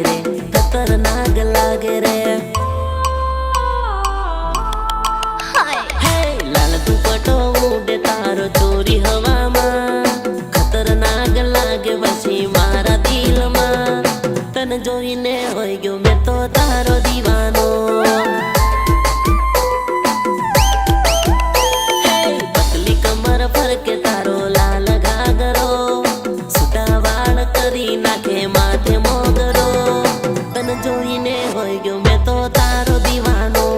रे, खतरनाक लागे रे। लाल दुपट्टो उड़े तारो चोरी हवा में, खतरनाक लागे वसी मारा दिल में। तन जोईने होई गयो मैं तो तारो दीवानो। पतली कमर पर के तारो लाल घाघरो, सुता वाल करी नाखे माथे मोगरो। तन जोईने होई गयो मैं तो तारो दीवानो।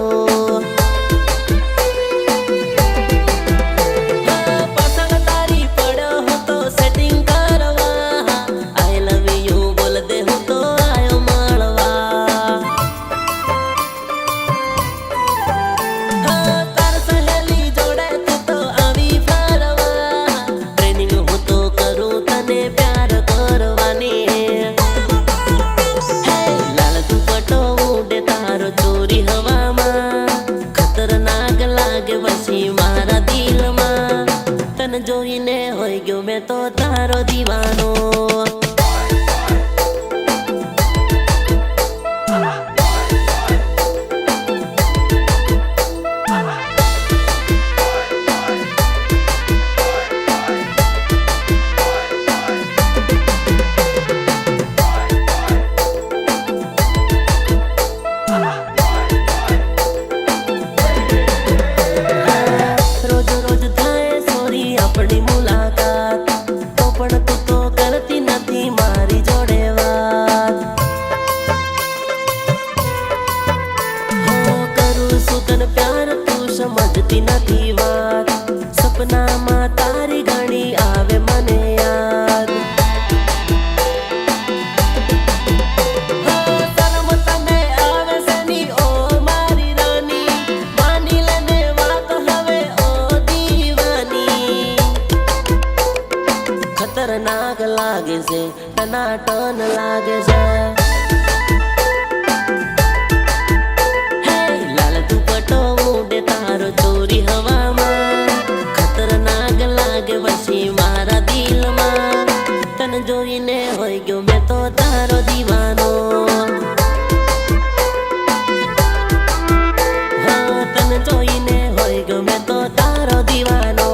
मारा दिल में तन जोईने होई गयो मैं तो तारो दीवानो। अपनी मुलाकात तो पण तू तो करती नथी मारी जोड़े वात। हो करू सुतन प्यार तू समझती नथी वात। सपना में तारी घणी आवे मने याद। शर्म तने आवे सेनी ओ मारी रानी, मानी लेने वात हवे ओ दीवानी। खतरनाक लागे से टनाटन लागे से। लाल दुपट्टो उड़े तारो चोरी हवा में, खतरनाक लागे वसी मारा दिल में। तन जोईने होई गयो मैं तो तारो दीवानो। हाँ तन जोईने होई गयो मैं तो तारो दीवानो।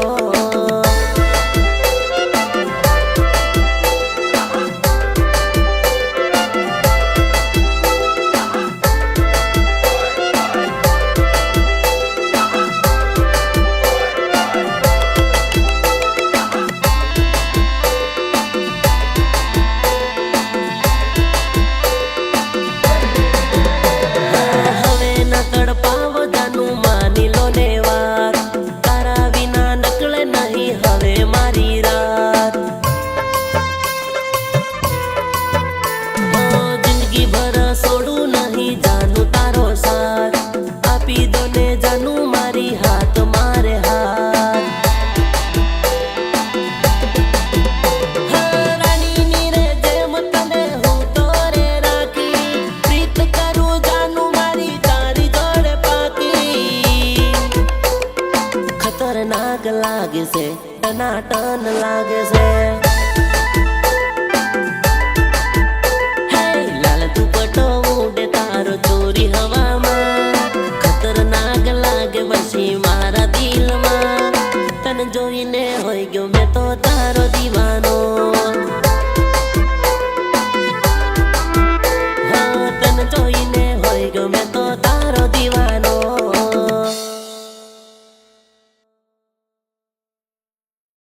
खतरनाक लागे से टनाटन लागे से।